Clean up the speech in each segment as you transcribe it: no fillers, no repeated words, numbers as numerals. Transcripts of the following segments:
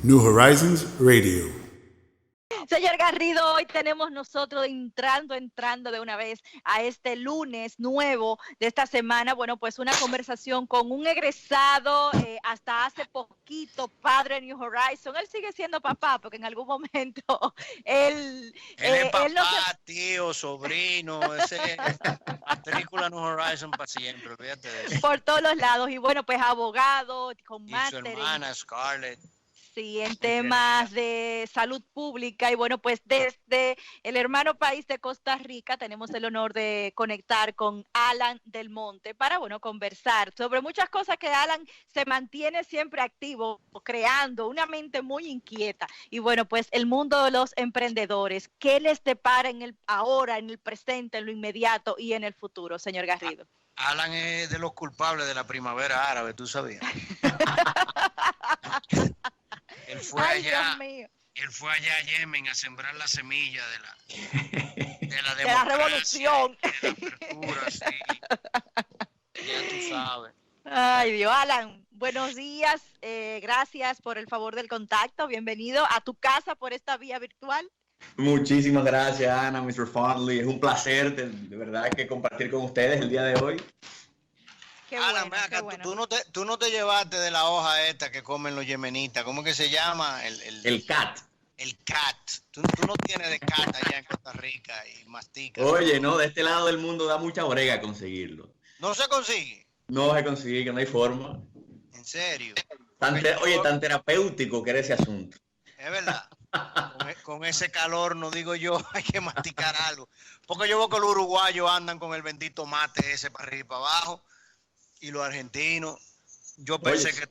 New Horizons Radio. Señor Garrido, hoy tenemos nosotros entrando de una vez a este lunes nuevo de esta semana, bueno, pues una conversación con un egresado, hasta hace poquito, padre de New Horizons. Él sigue siendo papá, porque en algún momento él es papá, él no se... tío, sobrino, ese matrícula New Horizons para siempre, olvídate de eso. Por todos los lados, y bueno, pues abogado, con máster. Y su hermana, Scarlett. Sí, en temas de salud pública. Y bueno, pues desde el hermano país de Costa Rica tenemos el honor de conectar con Alan Del Monte para, bueno, conversar sobre muchas cosas que Alan se mantiene siempre activo, creando una mente muy inquieta. Y bueno, pues el mundo de los emprendedores, ¿qué les depara ahora, en el presente, en lo inmediato y en el futuro, señor Garrido? Alan es de los culpables de la primavera árabe, ¿tú sabías? Él fue allá a Yemen a sembrar la semilla de la democracia, de la revolución. De la apertura, sí. Ya tú sabes. Ay, Dios, Alan, buenos días. Gracias por el favor del contacto. Bienvenido a tu casa por esta vía virtual. Muchísimas gracias, Ana, Mr. Fondley. Es un placer, de verdad, que compartir con ustedes el día de hoy. Qué Alan, bueno, acá, qué bueno. tú no te llevaste de la hoja esta que comen los yemenitas. ¿Cómo que se llama? El cat. El cat. Tú no tienes de cat allá en Costa Rica y mastica. Oye, no, de este lado del mundo da mucha brega conseguirlo. ¿No se consigue? No se consigue, que no hay forma. ¿En serio? Oye, tan terapéutico que era ese asunto. Es verdad. Con ese calor, no digo yo, hay que masticar algo. Porque yo veo que los uruguayos andan con el bendito mate ese para arriba y para abajo. Y los argentinos, yo pensé que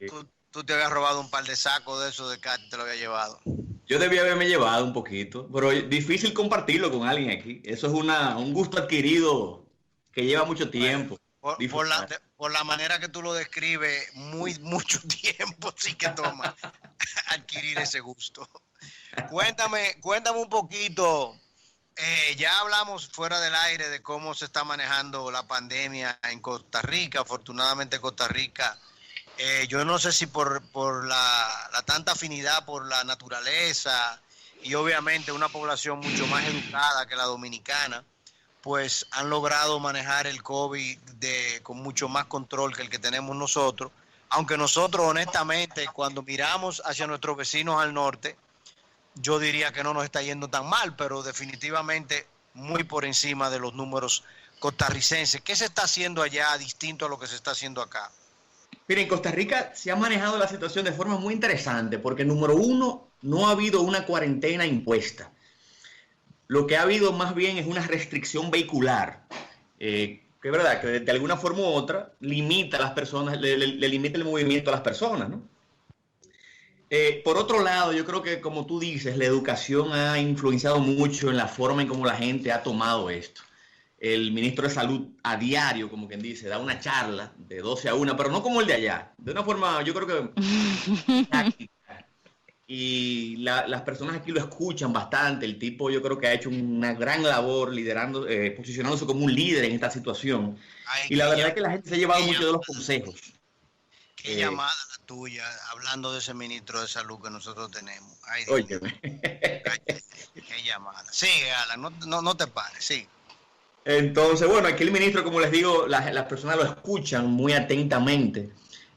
tú te habías robado un par de sacos de esos de cat y te lo habías llevado. Yo debía haberme llevado un poquito, pero es difícil compartirlo con alguien aquí. Eso es un gusto adquirido que lleva mucho tiempo. Bueno, por la manera que tú lo describes, mucho tiempo sí que toma adquirir ese gusto. Cuéntame un poquito. Ya hablamos fuera del aire de cómo se está manejando la pandemia en Costa Rica. Afortunadamente Costa Rica, yo no sé si por la tanta afinidad por la naturaleza y obviamente una población mucho más educada que la dominicana, pues han logrado manejar el COVID con mucho más control que el que tenemos nosotros. Aunque nosotros honestamente cuando miramos hacia nuestros vecinos al norte, yo diría que no nos está yendo tan mal, pero definitivamente muy por encima de los números costarricenses. ¿Qué se está haciendo allá distinto a lo que se está haciendo acá? Miren, en Costa Rica se ha manejado la situación de forma muy interesante porque, número uno, no ha habido una cuarentena impuesta. Lo que ha habido más bien es una restricción vehicular, que es verdad que de alguna forma u otra limita a las personas, le limita el movimiento a las personas, ¿no? Por otro lado, yo creo que, como tú dices, la educación ha influenciado mucho en la forma en cómo la gente ha tomado esto. El ministro de Salud a diario, como quien dice, da una charla de 12 a 1, pero no como el de allá, de una forma, yo creo que táctica. Y las personas aquí lo escuchan bastante. El tipo, yo creo que ha hecho una gran labor liderando, posicionándose como un líder en esta situación. Y la verdad es que la gente se ha llevado mucho de los consejos. Qué llamada la tuya, hablando de ese ministro de salud que nosotros tenemos. Ay, Dios mío. Qué llamada. Sigue, Alan, no te pares, sí. Entonces, bueno, aquí el ministro, como les digo, las personas lo escuchan muy atentamente.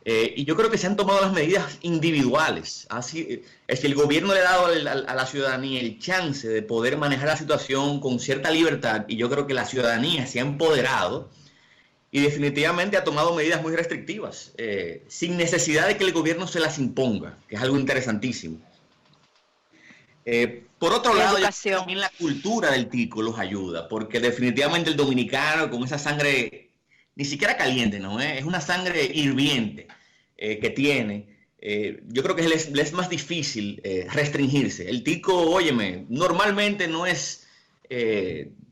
Y yo creo que se han tomado las medidas individuales. Así, es que el gobierno le ha dado a la ciudadanía el chance de poder manejar la situación con cierta libertad. Y yo creo que la ciudadanía se ha empoderado y definitivamente ha tomado medidas muy restrictivas, sin necesidad de que el gobierno se las imponga, que es algo interesantísimo. Por otro lado, también la cultura del tico los ayuda, porque definitivamente el dominicano con esa sangre, ni siquiera caliente, ¿no? Es una sangre hirviente que tiene. Yo creo que le es más difícil restringirse. El tico, óyeme, normalmente no es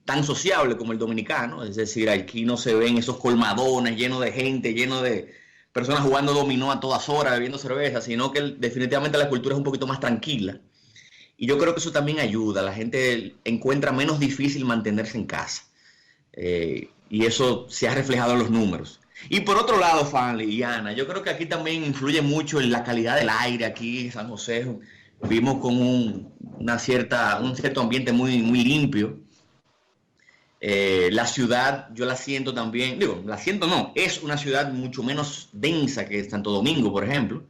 tan sociable como el dominicano, es decir, aquí no se ven esos colmadones llenos de gente, llenos de personas jugando dominó a todas horas, bebiendo cerveza, sino que definitivamente la cultura es un poquito más tranquila. Y yo creo que eso también ayuda, la gente encuentra menos difícil mantenerse en casa. Y eso se ha reflejado en los números. Y por otro lado, Fanny y Ana, yo creo que aquí también influye mucho en la calidad del aire aquí en San José. Vimos con un cierto ambiente muy, muy limpio. La ciudad, yo la siento también, digo, la siento no, es una ciudad mucho menos densa que Santo Domingo, por ejemplo.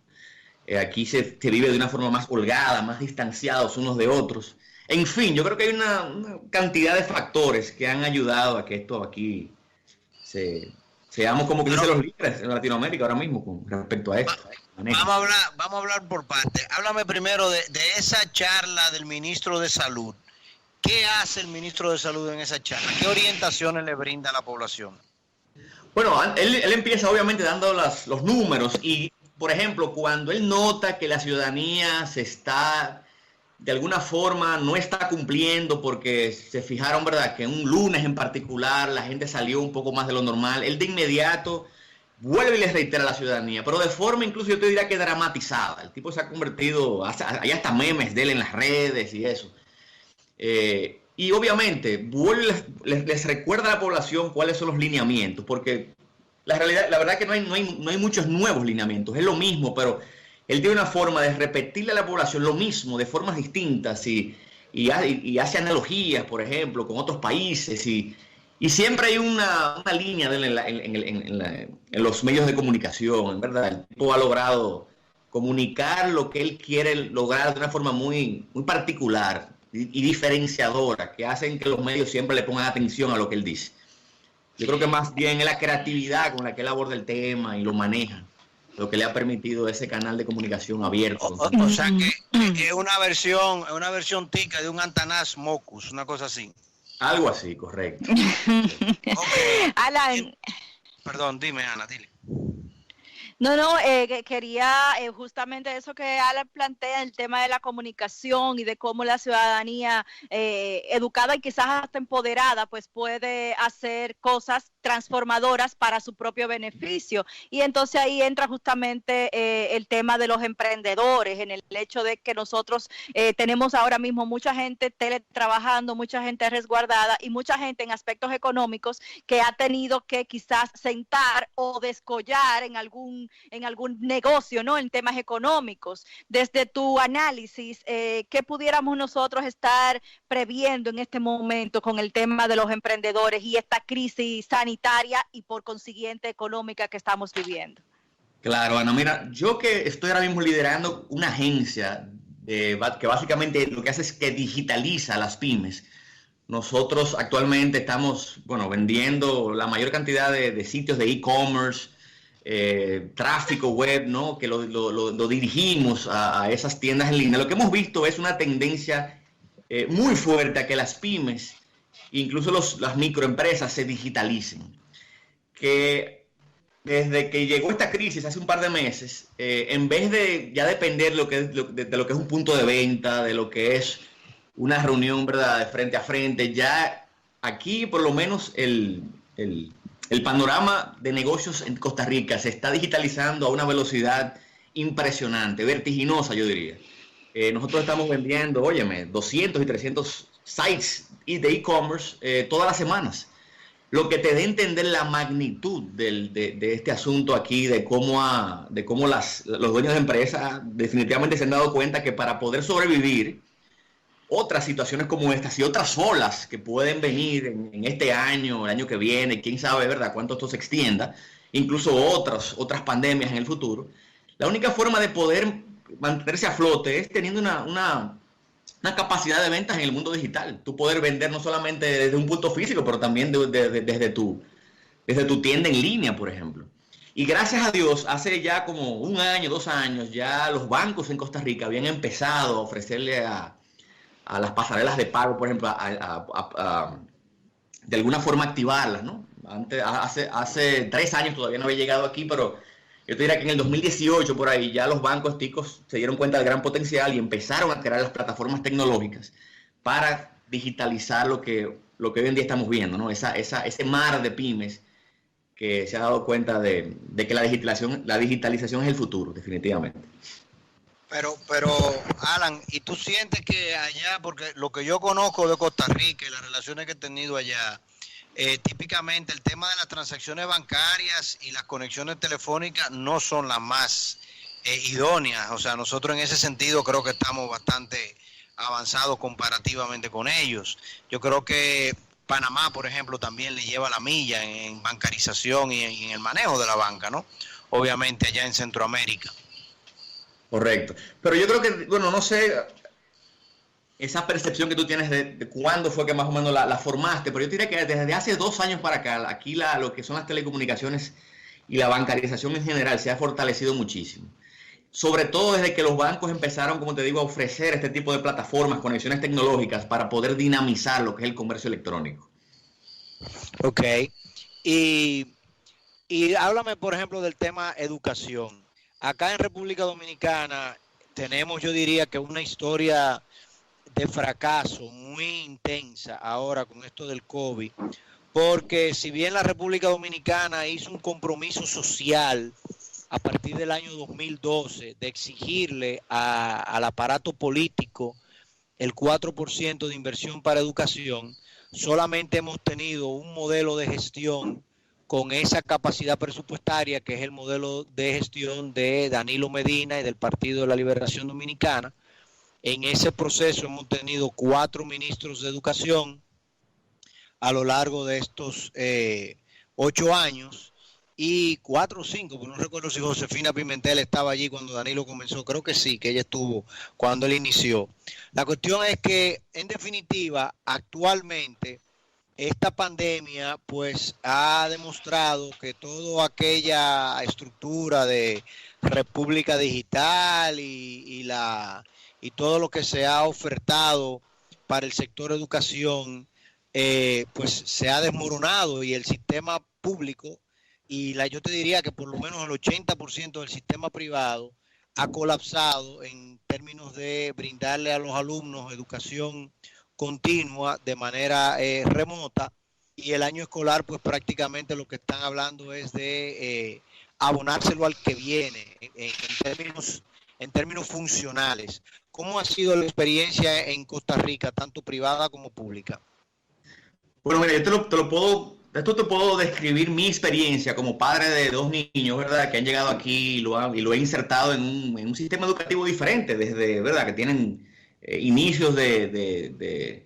Aquí se vive de una forma más holgada, más distanciados unos de otros. En fin, yo creo que hay una cantidad de factores que han ayudado a que esto aquí seamos como que dicen los líderes en Latinoamérica ahora mismo con respecto a esto. Vamos a hablar por parte. Háblame primero de esa charla del ministro de Salud. ¿Qué hace el ministro de Salud en esa charla? ¿Qué orientaciones le brinda a la población? Bueno, él empieza obviamente dando los números y, por ejemplo, cuando él nota que la ciudadanía de alguna forma no está cumpliendo porque se fijaron, ¿verdad?, que un lunes en particular la gente salió un poco más de lo normal, él de inmediato vuelve y les reitera a la ciudadanía, pero de forma incluso yo te diría que dramatizada. El tipo se ha convertido, hay hasta memes de él en las redes y eso. Y obviamente les recuerda a la población cuáles son los lineamientos, porque la verdad que no hay muchos nuevos lineamientos, es lo mismo, pero él tiene una forma de repetirle a la población lo mismo de formas distintas y hace analogías, por ejemplo, con otros países y siempre hay una línea de él en los medios de comunicación, ¿verdad? El tipo ha logrado comunicar lo que él quiere lograr de una forma muy, muy particular y diferenciadora, que hacen que los medios siempre le pongan atención a lo que él dice. Yo creo que más bien es la creatividad con la que él aborda el tema y lo maneja, lo que le ha permitido ese canal de comunicación abierto. O sea que es una versión tica de un Antanas Mocus, una cosa así. Algo así, correcto. Okay. Alan. Perdón, dime, Ana, dile. No, quería justamente eso que Alan plantea, el tema de la comunicación y de cómo la ciudadanía educada y quizás hasta empoderada, pues puede hacer cosas transformadoras para su propio beneficio. Y entonces ahí entra justamente el tema de los emprendedores, en el hecho de que nosotros tenemos ahora mismo mucha gente teletrabajando, mucha gente resguardada y mucha gente en aspectos económicos que ha tenido que quizás sentar o descollar en algún negocio, ¿no? En temas económicos. Desde tu análisis, ¿qué pudiéramos nosotros estar previendo en este momento con el tema de los emprendedores y esta crisis sanitaria y por consiguiente económica que estamos viviendo? Claro, Ana, mira, yo que estoy ahora mismo liderando una agencia que básicamente lo que hace es que digitaliza las pymes. Nosotros actualmente estamos, vendiendo la mayor cantidad de sitios de e-commerce, tráfico web, ¿no? Que lo dirigimos a esas tiendas en línea. Lo que hemos visto es una tendencia muy fuerte a que las pymes, incluso las microempresas, se digitalicen. Que desde que llegó esta crisis hace un par de meses, en vez de ya depender de lo que es un punto de venta, de lo que es una reunión, ¿verdad?, de frente a frente, ya aquí por lo menos el panorama de negocios en Costa Rica se está digitalizando a una velocidad impresionante, vertiginosa, yo diría. Nosotros estamos vendiendo, 200 y 300 sites de e-commerce todas las semanas. Lo que te da a entender la magnitud de este asunto aquí, de cómo los dueños de empresas definitivamente se han dado cuenta que para poder sobrevivir otras situaciones como estas y otras olas que pueden venir en este año, el año que viene, quién sabe, ¿verdad?, cuánto esto se extienda, incluso otras pandemias en el futuro. La única forma de poder mantenerse a flote es teniendo una capacidad de ventas en el mundo digital. Tú poder vender no solamente desde un punto físico, pero también desde tu tienda en línea, por ejemplo. Y gracias a Dios, hace ya como 1 año, 2 años, ya los bancos en Costa Rica habían empezado a ofrecerle a las pasarelas de pago, por ejemplo, de alguna forma activarlas, ¿no? Hace 3 años todavía no había llegado aquí, pero yo te diría que en el 2018 por ahí ya los bancos ticos se dieron cuenta del gran potencial y empezaron a crear las plataformas tecnológicas para digitalizar lo que hoy en día estamos viendo, ¿no? Ese mar de pymes que se ha dado cuenta de que la digitalización es el futuro, definitivamente. Pero Alan, ¿y tú sientes que allá, porque lo que yo conozco de Costa Rica y las relaciones que he tenido allá, típicamente el tema de las transacciones bancarias y las conexiones telefónicas no son las más idóneas. O sea, nosotros en ese sentido creo que estamos bastante avanzados comparativamente con ellos. Yo creo que Panamá, por ejemplo, también le lleva la milla en bancarización y en el manejo de la banca, ¿no? Obviamente allá en Centroamérica. Correcto. Pero yo creo que, bueno, no sé, esa percepción que tú tienes de cuándo fue que más o menos la formaste, pero yo diría que desde hace 2 años para acá, aquí lo que son las telecomunicaciones y la bancarización en general se ha fortalecido muchísimo. Sobre todo desde que los bancos empezaron, como te digo, a ofrecer este tipo de plataformas, conexiones tecnológicas para poder dinamizar lo que es el comercio electrónico. Ok. Y háblame, por ejemplo, del tema educación. Acá en República Dominicana tenemos, yo diría que una historia de fracaso muy intensa ahora con esto del COVID, porque si bien la República Dominicana hizo un compromiso social a partir del año 2012 de exigirle al aparato político el 4% de inversión para educación, solamente hemos tenido un modelo de gestión con esa capacidad presupuestaria, que es el modelo de gestión de Danilo Medina y del Partido de la Liberación Dominicana. En ese proceso hemos tenido 4 ministros de educación a lo largo de estos 8 años, y 4 o 5, porque no recuerdo si Josefina Pimentel estaba allí cuando Danilo comenzó, creo que sí, que ella estuvo cuando él inició. La cuestión es que, en definitiva, actualmente esta pandemia pues ha demostrado que toda aquella estructura de República Digital y todo lo que se ha ofertado para el sector educación pues se ha desmoronado, y el sistema público yo te diría que por lo menos el 80% del sistema privado ha colapsado en términos de brindarle a los alumnos educación continua de manera remota, y el año escolar pues prácticamente lo que están hablando es de abonárselo al que viene en términos funcionales. ¿Cómo ha sido la experiencia en Costa Rica, tanto privada como pública? Bueno, mira, yo te puedo describir mi experiencia como padre de 2 niños, ¿verdad? Que han llegado aquí y lo he insertado en un sistema educativo diferente, desde, ¿verdad? Que tienen inicios de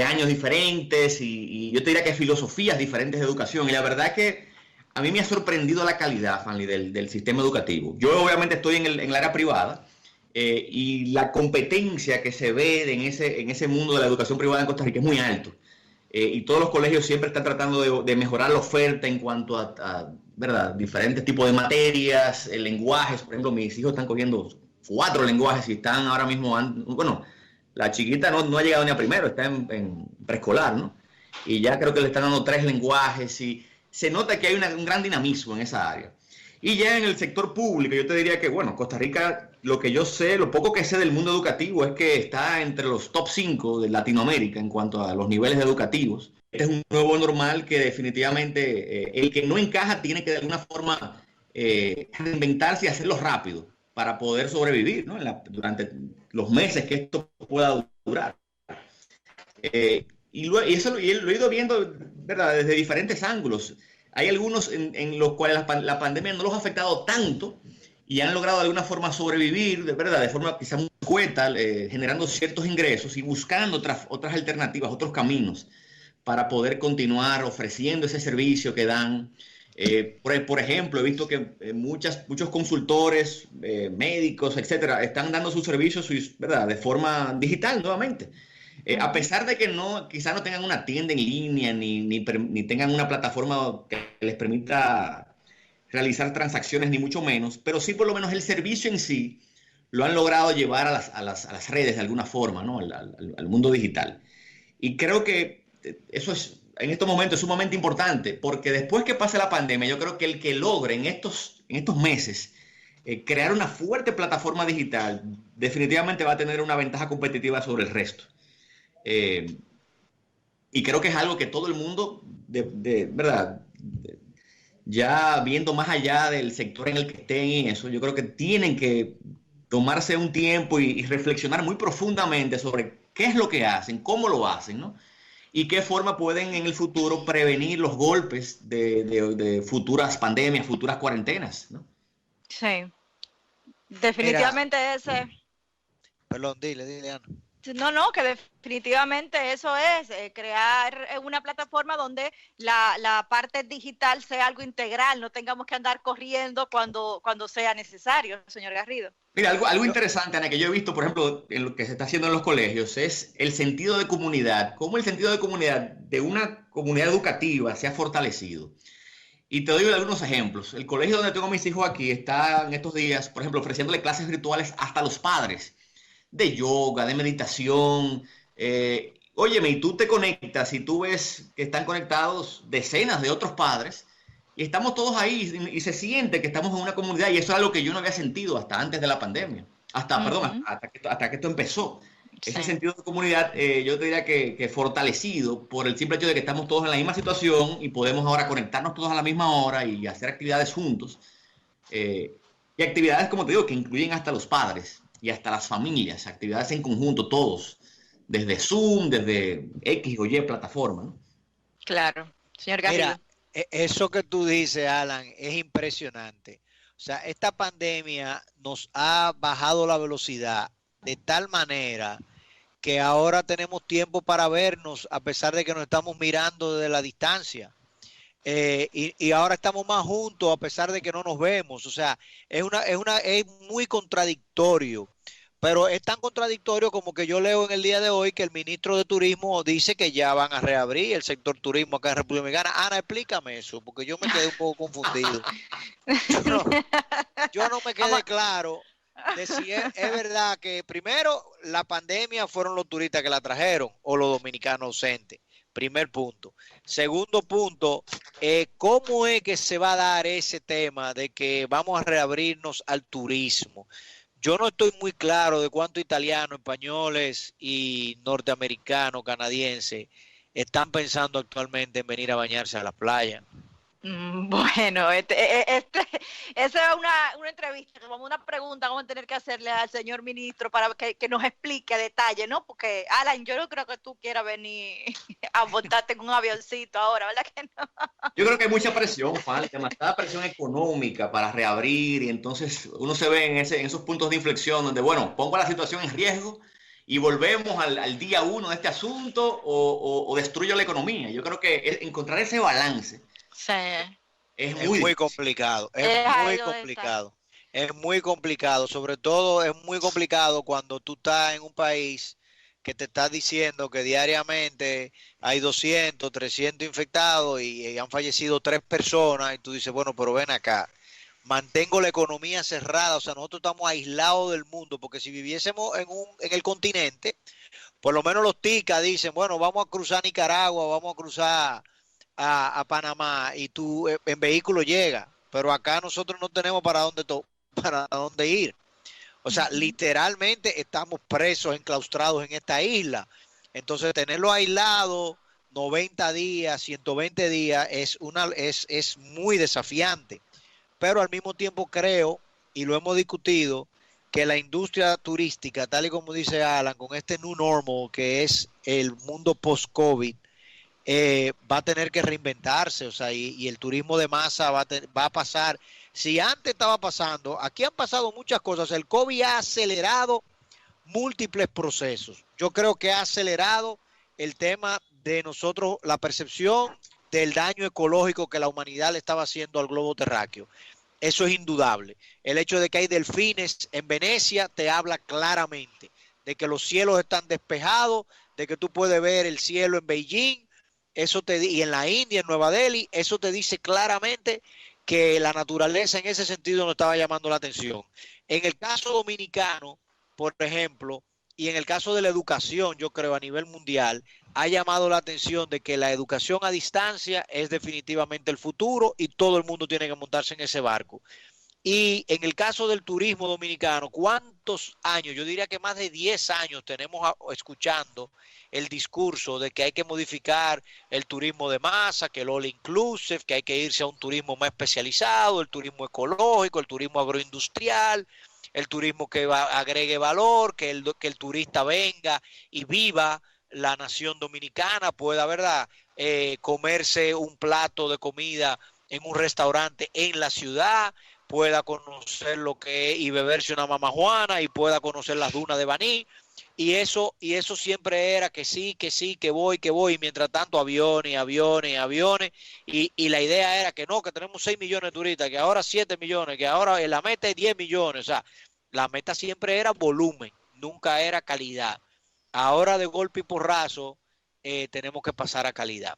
años diferentes, y yo te diría que filosofías diferentes de educación. Y la verdad es que a mí me ha sorprendido la calidad, Fanny, del sistema educativo. Yo obviamente estoy en el área privada, y la competencia que se ve en ese mundo de la educación privada en Costa Rica es muy alto. Y todos los colegios siempre están tratando de mejorar la oferta en cuanto a ¿verdad? Diferentes tipos de materias, lenguajes. Por ejemplo, mis hijos están cogiendo 4 lenguajes y están ahora mismo, bueno, la chiquita no ha llegado ni a primero, está en preescolar, ¿no? Y ya creo que le están dando 3 lenguajes, y se nota que hay un gran dinamismo en esa área. Y ya en el sector público, yo te diría que, bueno, Costa Rica, lo que yo sé, lo poco que sé del mundo educativo es que está entre los top 5 de Latinoamérica en cuanto a los niveles educativos. Este es un nuevo normal que definitivamente el que no encaja tiene que de alguna forma reinventarse y hacerlo rápido para poder sobrevivir, ¿no? Durante los meses que esto pueda durar. Eso lo he ido viendo, ¿verdad? Desde diferentes ángulos. Hay algunos en los cuales la pandemia no los ha afectado tanto y han logrado de alguna forma sobrevivir, ¿verdad? De forma quizá muy escueta, generando ciertos ingresos y buscando otras alternativas, otros caminos para poder continuar ofreciendo ese servicio que dan. Por ejemplo, he visto que muchos consultores, médicos, etcétera, están dando sus servicios, ¿verdad? De forma digital nuevamente. A pesar de que quizás no tengan una tienda en línea ni tengan una plataforma que les permita realizar transacciones, ni mucho menos, pero sí por lo menos el servicio en sí lo han logrado llevar a las redes de alguna forma, ¿no? Al mundo digital. Y creo que eso en estos momentos es sumamente importante, porque después que pase la pandemia, yo creo que el que logre en estos meses crear una fuerte plataforma digital definitivamente va a tener una ventaja competitiva sobre el resto. Y creo que es algo que todo el mundo, ¿verdad? Ya viendo más allá del sector en el que estén y eso, yo creo que tienen que tomarse un tiempo y reflexionar muy profundamente sobre qué es lo que hacen, cómo lo hacen, ¿no? y qué forma pueden en el futuro prevenir los golpes de futuras pandemias, futuras cuarentenas, ¿no? Sí, definitivamente ese. Perdón, dile, Ana. No, que definitivamente eso es, crear una plataforma donde la parte digital sea algo integral, no tengamos que andar corriendo cuando sea necesario, señor Garrido. Mira, algo interesante, Ana, que yo he visto, por ejemplo, en lo que se está haciendo en los colegios, es el sentido de comunidad, cómo el sentido de comunidad de una comunidad educativa se ha fortalecido. Y te doy algunos ejemplos. El colegio donde tengo a mis hijos aquí está en estos días, por ejemplo, ofreciéndole clases virtuales hasta a los padres, de yoga, de meditación. Óyeme, y tú te conectas y tú ves que están conectados decenas de otros padres y estamos todos ahí y se siente que estamos en una comunidad, y eso es algo que yo no había sentido hasta antes de la pandemia, hasta que esto empezó. Sí. Ese sentido de comunidad, yo te diría que fortalecido por el simple hecho de que estamos todos en la misma situación y podemos ahora conectarnos todos a la misma hora y hacer actividades juntos. Y actividades, como te digo, que incluyen hasta los padres y hasta las familias, actividades en conjunto, todos, desde Zoom, desde X o Y plataforma, ¿no? Claro, señor Garrido. Mira, eso que tú dices, Alan, es impresionante. O sea, esta pandemia nos ha bajado la velocidad de tal manera que ahora tenemos tiempo para vernos a pesar de que nos estamos mirando desde la distancia. Y ahora estamos más juntos a pesar de que no nos vemos. O sea, es muy contradictorio, pero es tan contradictorio como que yo leo en el día de hoy que el ministro de Turismo dice que ya van a reabrir el sector turismo acá en República Dominicana. Ana, explícame eso, porque yo me quedé un poco confundido. Yo no me quedé claro de si es verdad que primero la pandemia fueron los turistas que la trajeron o los dominicanos ausentes. Primer punto. Segundo punto, ¿cómo es que se va a dar ese tema de que vamos a reabrirnos al turismo? Yo no estoy muy claro de cuántos italianos, españoles y norteamericanos, canadienses están pensando actualmente en venir a bañarse a la playa. Bueno, esa es una entrevista, como una pregunta vamos a tener que hacerle al señor ministro para que nos explique a detalle, ¿no? Porque, Alan, yo no creo que tú quieras venir a montarte en un avioncito ahora, ¿verdad que no? Yo creo que hay mucha presión, falta demasiada presión económica para reabrir, y entonces uno se ve en esos puntos de inflexión donde, bueno, pongo la situación en riesgo y volvemos al día uno de este asunto o destruyo la economía. Yo creo que encontrar ese balance Sí. es muy muy complicado, es muy complicado. Es muy complicado, sobre todo es muy complicado cuando tú estás en un país que te está diciendo que diariamente hay 200, 300 infectados y han fallecido 3 personas y tú dices, bueno, pero ven acá, mantengo la economía cerrada, o sea, nosotros estamos aislados del mundo, porque si viviésemos en el continente, por lo menos los ticas dicen, bueno, vamos a cruzar Nicaragua, vamos a cruzar a Panamá y tú en vehículo llegas, pero acá nosotros no tenemos para dónde ir. O sea, literalmente estamos presos, enclaustrados en esta isla. Entonces, tenerlo aislado 90 días, 120 días es muy desafiante. Pero al mismo tiempo creo, y lo hemos discutido, que la industria turística, tal y como dice Alan, con este new normal que es el mundo post-COVID, va a tener que reinventarse, o sea, y el turismo de masa va a pasar. Si antes estaba pasando, aquí han pasado muchas cosas. El COVID ha acelerado múltiples procesos. Yo creo que ha acelerado el tema de nosotros, la percepción del daño ecológico que la humanidad le estaba haciendo al globo terráqueo. Eso es indudable. El hecho de que hay delfines en Venecia te habla claramente de que los cielos están despejados, de que tú puedes ver el cielo en Beijing, y en la India, en Nueva Delhi, eso te dice claramente que la naturaleza en ese sentido nos estaba llamando la atención. En el caso dominicano, por ejemplo, y en el caso de la educación, yo creo a nivel mundial, ha llamado la atención de que la educación a distancia es definitivamente el futuro y todo el mundo tiene que montarse en ese barco. Y en el caso del turismo dominicano, ¿cuántos años? Yo diría que más de 10 años tenemos escuchando el discurso de que hay que modificar el turismo de masa, que el all inclusive, que hay que irse a un turismo más especializado, el turismo ecológico, el turismo agroindustrial, el turismo que agregue valor, que el turista venga y viva la nación dominicana, pueda, ¿verdad? Comerse un plato de comida en un restaurante en la ciudad, pueda conocer lo que es y beberse una mamajuana y pueda conocer las dunas de Baní. Y eso siempre era que sí, que voy, y mientras tanto aviones. Y la idea era que no, que tenemos 6 millones de turistas, que ahora 7 millones, que ahora la meta es 10 millones. O sea, la meta siempre era volumen, nunca era calidad. Ahora de golpe y porrazo tenemos que pasar a calidad.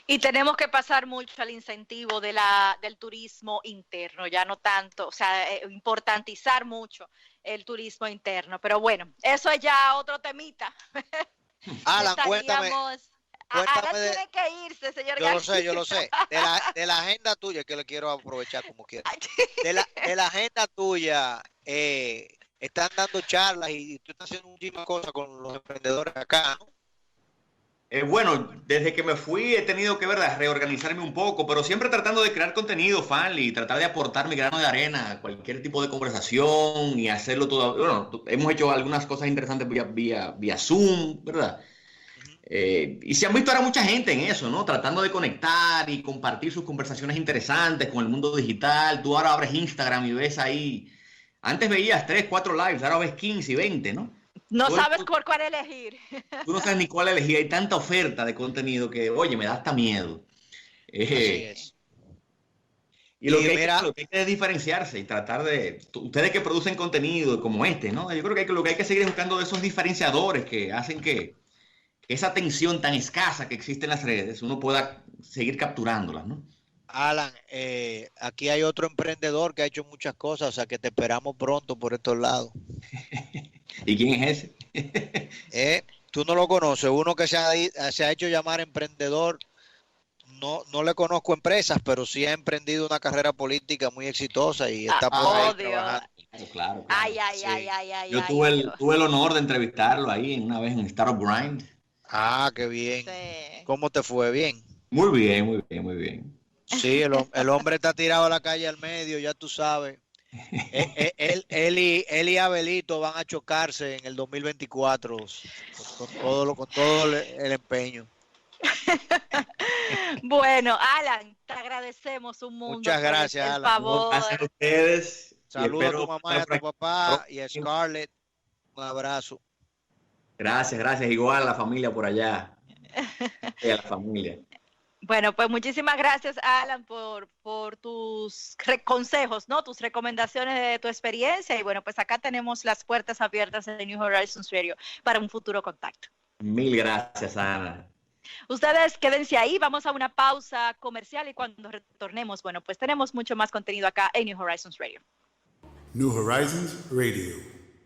Y tenemos que pasar mucho al incentivo del turismo interno, ya no tanto, o sea, importantizar mucho el turismo interno. Pero bueno, eso es ya otro temita. Alan, cuéntame. Alan tiene que irse, señor García. Yo lo sé. De la agenda tuya, que le quiero aprovechar como quiera. De la agenda tuya, están dando charlas y tú estás haciendo muchísimas cosas con los emprendedores acá, ¿no? Bueno, desde que me fui he tenido que, ¿verdad?, reorganizarme un poco, pero siempre tratando de crear contenido, Fanly, tratar de aportar mi grano de arena a cualquier tipo de conversación y hacerlo todo. Bueno, hemos hecho algunas cosas interesantes vía Zoom, ¿verdad? Y se han visto ahora mucha gente en eso, ¿no? Tratando de conectar y compartir sus conversaciones interesantes con el mundo digital. Tú ahora abres Instagram y ves ahí. Antes veías 3, 4 lives, ahora ves 15 y 20, ¿no? No sabes por cuál elegir. Tú no sabes ni cuál elegir. Hay tanta oferta de contenido que, oye, me da hasta miedo. Así es. Y lo que hay que es diferenciarse y tratar de... Ustedes que producen contenido como este, ¿no? Yo creo que lo que hay que seguir es buscando esos diferenciadores que hacen que esa atención tan escasa que existe en las redes, uno pueda seguir capturándolas, ¿no? Alan, aquí hay otro emprendedor que ha hecho muchas cosas, o sea que te esperamos pronto por estos lados. ¿Y quién es ese? Tú no lo conoces, uno que se ha hecho llamar emprendedor. No le conozco empresas, pero sí ha emprendido una carrera política muy exitosa y está por ahí trabajando. Claro. Ay. Yo tuve el honor de entrevistarlo ahí una vez en Startup Grind. Ah, qué bien. Sí. ¿Cómo te fue? Bien. Muy bien. Sí, el hombre está tirado a la calle al medio, ya tú sabes. Él y Abelito van a chocarse en el 2024 con todo el empeño. Bueno, Alan, te agradecemos un mundo. Muchas gracias, el Alan. favor. Gracias a ustedes. Saludos a tu mamá y a tu papá y a Scarlett. Un abrazo. Gracias. Igual a la familia por allá. Y a la familia. Bueno, pues muchísimas gracias, Alan, por tus consejos, ¿no? Tus recomendaciones de tu experiencia. Y bueno, pues acá tenemos las puertas abiertas de New Horizons Radio para un futuro contacto. Mil gracias, Ana. Ustedes quédense ahí, vamos a una pausa comercial y cuando retornemos, bueno, pues tenemos mucho más contenido acá en New Horizons Radio. New Horizons Radio.